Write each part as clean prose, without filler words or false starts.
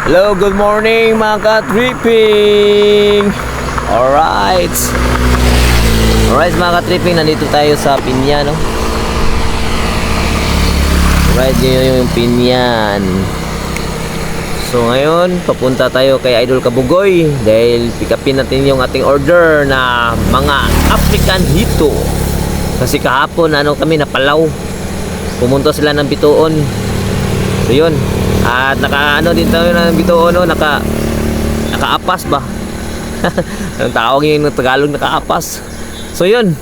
Hello, good morning mga ka-tripping. Alright mga ka-tripping, nandito tayo sa Pinyan, no? Alright, yun yung Pinyan. So ngayon, papunta tayo kay Idol Kabugoy dahil pick upin natin yung ating order na mga African Hito. Kasi kahapon kami napalaw. Pumunta sila ng Bituon. So yun. At din tayo ng Bituon, nakaapas ba? Ang tawag yung Tagalog, nakaapas. So yun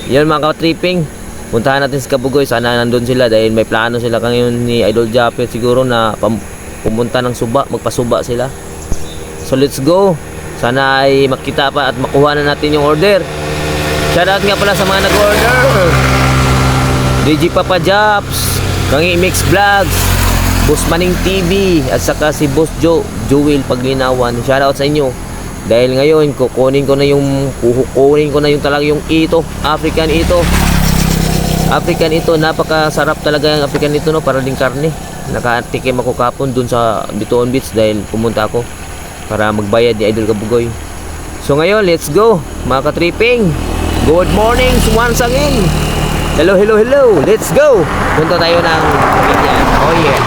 mga ka-tripping, puntahan natin si Kabugoy. Sana nandun sila dahil may plano sila ngayon ni Idol Japet siguro na pumunta ng Suba, magpasuba sila. So let's go. Sana ay makita pa at makuha na natin yung order. Shoutout nga pala sa mga nag-order: DJ Papa Japs, Kangi Mix Vlogs, Boss Maning TV, at saka si Boss Joel Paglinawan. Shoutout sa inyo. Dahil ngayon kukunin ko na yung talaga yung African ito. Napakasarap talaga yung African ito, no? Para ding karne. Nakatikim ako kapon dun sa Bituon Beach dahil pumunta ako para magbayad ni Idol Kabugoy. So ngayon, let's go mga ka-tripping. Good morning once again. Hello. Let's go. Punta tayo ng Pinyan. Oh yeah.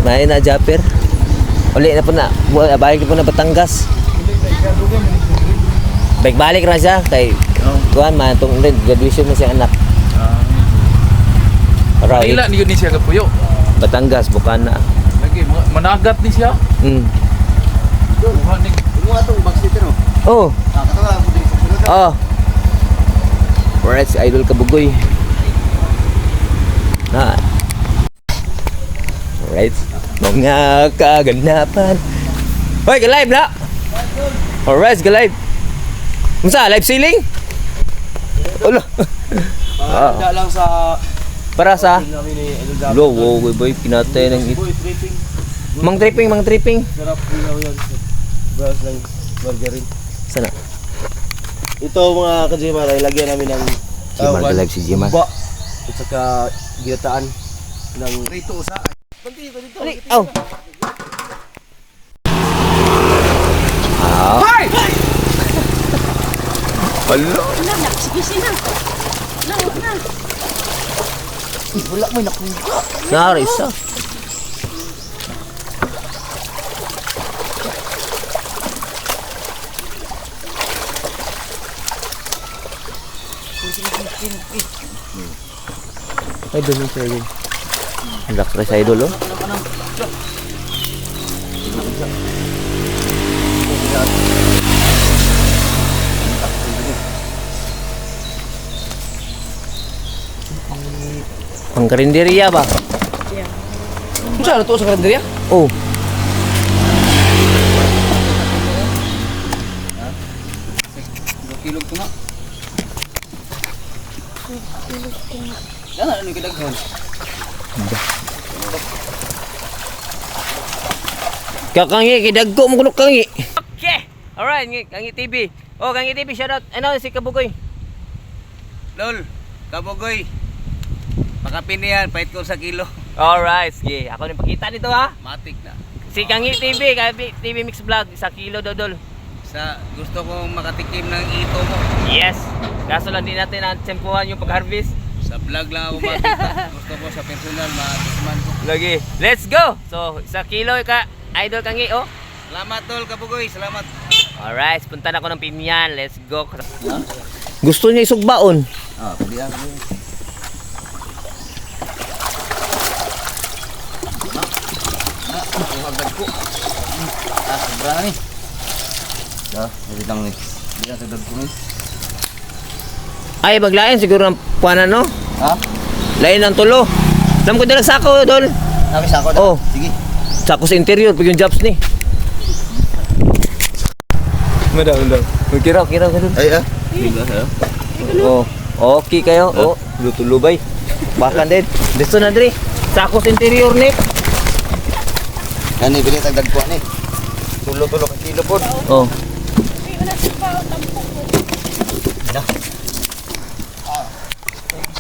May na Japper. Uli na po na. Balik po na Batangas. Balik na siya kay kuan man tong graduation na siya anak. Right. Ila ni siya kapuyo. Batangas, Bukana. Lagi managat ni siya. Kumuha itong box dito, no? Oh. Katawa lang po dito. Oh. Alright, si Idol Kabugoy. Na. Alright. Mga kaganapan. Hoy, ka-live na! Alright, ka-live. Masa, live ceiling? Ulo. Para lang sa... Para sa... namin ni Idol Gabby. Lo, wow, boy, pinatay ng Boy, tripping. Mang tripping. Sarap ilaw yan. Browse lang. Margarine. Sana? Ito mga kajima, lagyan namin ng... Si Marga live si Jimar. Ba. At saka ginataan ng... Rito sa... Dito. Oh. Ah. Hi! Hello. Sige, sina. Na. Wala may nakuha. Sorry, sa. Ay, dumi siya yun. Relax na sa idol, oh. Pang karinderya ba? Saan ito sa kalendarya? Oh. Kilog ko nga. Yan ano yung kadaghan? Kakangi, kidagko mo kunok kangi. Okay. Alright, Kangi TV. Oh, Kangi TV, shoutout. Ano si Kabugoy? Lol, Kabugoy. Pakapin yan, pahit ko sa kilo. Alright, sige. Ako rin pakita nito ha. Matik na. Si Kangi TV, Kangi TV Mix Vlog, 1 kilo dodol. Sa gusto kong makatikim ng ito mo. Yes. Kaso lang din natin na-tsempuhan yung pag-harvest. Sa vlog lang ako makita. Gusto ko sa personal, matikman ko. Lagi. Let's go. So, 1 kilo ka Idol Kangi, oh. Salamat tol, Kabugoy. Salamat. Alright, punta na ako ng Pinyan. Let's go. Gusto niya isugbaon. Ah, pwede yan. Agad ko. Sobra na ni. Pwede lang ni. Hindi na sagad ko ni. Ay, maglain siguro ng puwanan, no? Ha? Lain ng tulo. Saan ko dalang sako, Dol? Nakis ako daw. Oh. Sige. Sako sa interior, pag yung jobs ni. Madam. Magkiraw ka dun. Ay ah. Oh, okay kayo. Oh, lutulubay. Bakan din. Dito na diri. Sako sa interior ni. Yan ni, bilit agad ko ni. Tulo-tulo ka kilo po. Oh.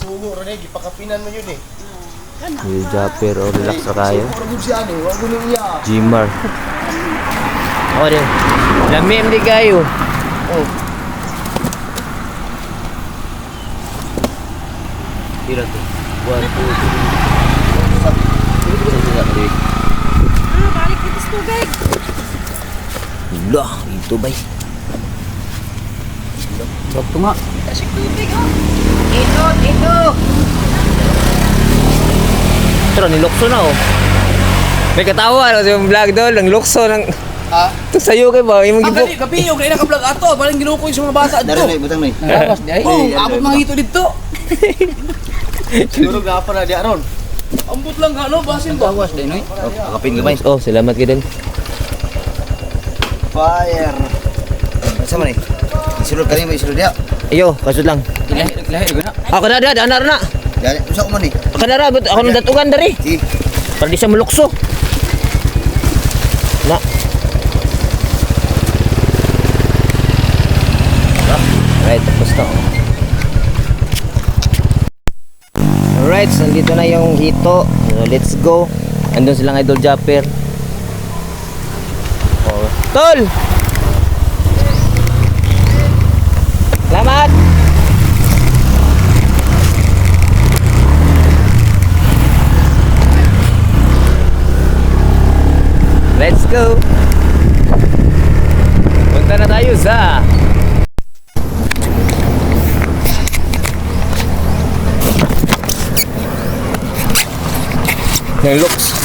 Sugo ron eh, gipakapinan mo yun eh. Will Japper, oh, relax na kayo. Puro gud siya ni, wag mo niya. Jimar. Oh, din. Lamim di kayo. Oh. Tira to. 1, 2, 3. Balik dito sa tubig. Lah, itu bay. Sakto nga. Kasi tubig, oh. Ito. Pero nilukso na, oh. May katawa, ano, yung vlog doon, ng lukso, ng... Ah, Ito sa'yo kayo ba? Yung magibok. Kapiyog na ka-vlog ato, parang ginukoy sa mga bata dari dito. na butang ni. Lawas di ay. Oh, abot mga hito dito. Siguro gapa na di aron. Ambot lang ka, no? Basin ba? Lawas din ni. Oh, kakapin gamay. Oh, salamat ka din. Fire. Sama ni. Isulod kani mo isulod dia. Iyo, kasud lang. Lahi guna. Ako na, anar na. Dali usa ko man ni. Ako na, ako nang datugan dari. Sige. Para di siya malukso. Na. Alright, tapos na. Alright, so nandito na yung hito. So, let's go. Andun silang Idol Japper. Oh. Tol! Salamat! Let's go! Punta na tayo sa ng looks.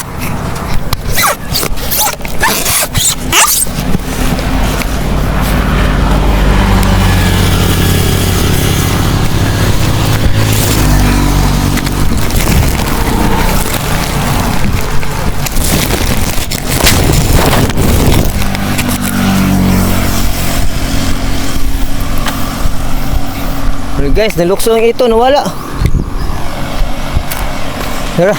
Guys, nalukso ang ito, nawala. Tara.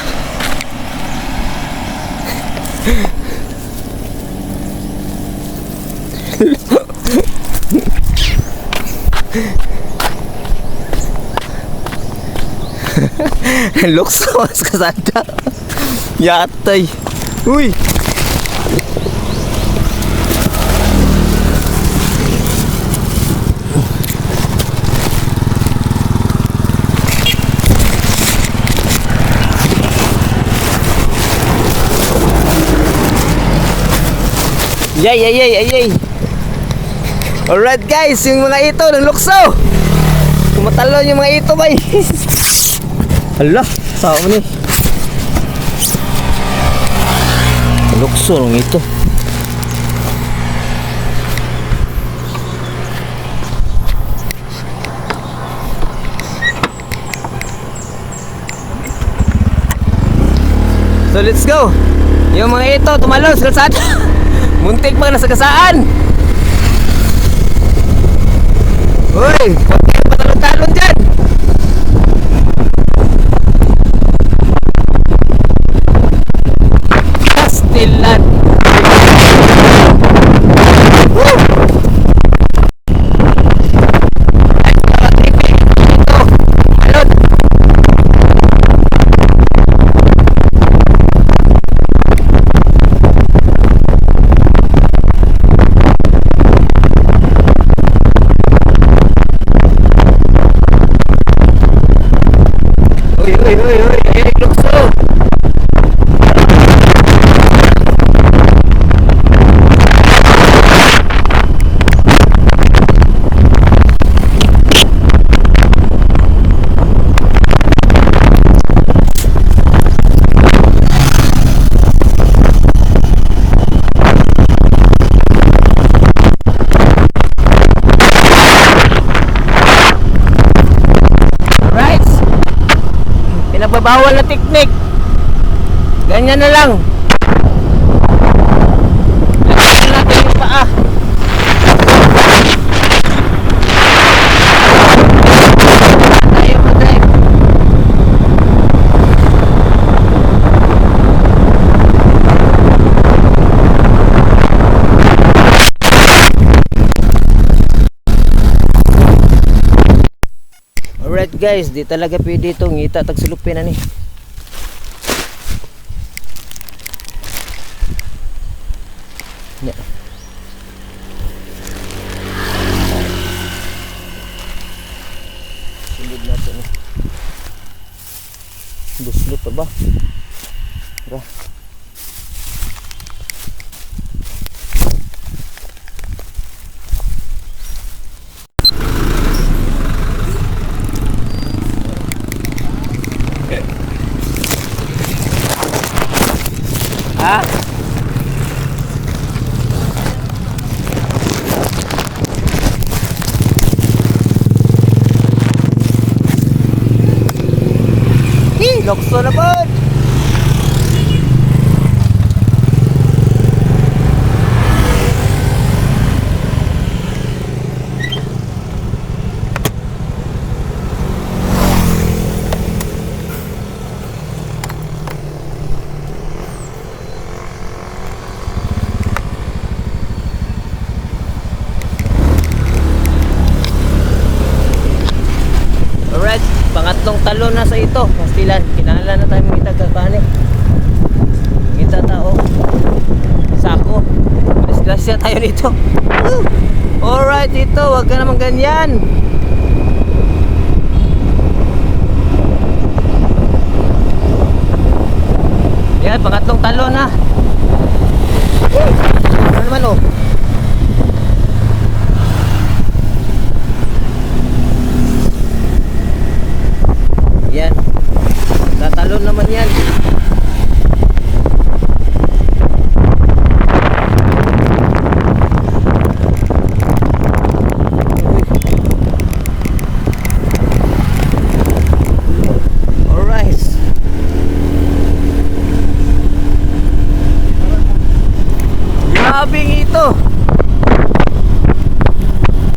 Lukso mas kasada. Yatay. Uy. Yay. Alright guys, yung mga ito ng lukso. Tumatalon yung mga ito, bay. Hala, sao mo ni? Lukso ng ito. So let's go. Yung mga ito tumalon sa kalsada. Muntik pa na sa kasaan. Uy, huwag kayo patalon-talon dyan. Pastilan. Uy, lukso. Pinagbabawal na teknik. Ganyan na lang. Lagyan natin yung paa. Tayo mag-drive. Alright guys, di talaga pwede itong ngita tagsulupin na ni. Sulod natin ni. Buslot pa ba? Tara. Ha? Lukso na po. Alright, pangatlong talon na sa ito. Pastilan, kinahanglan na tayo mga itagkakani. Kita tao. Sako. Disgrasya tayo dito. Alright, ito. Huwag ka naman ganyan. Yan, pangatlong talon na. Ano naman oh? Yan. Tatalon naman yan. Alright. Grabing ito.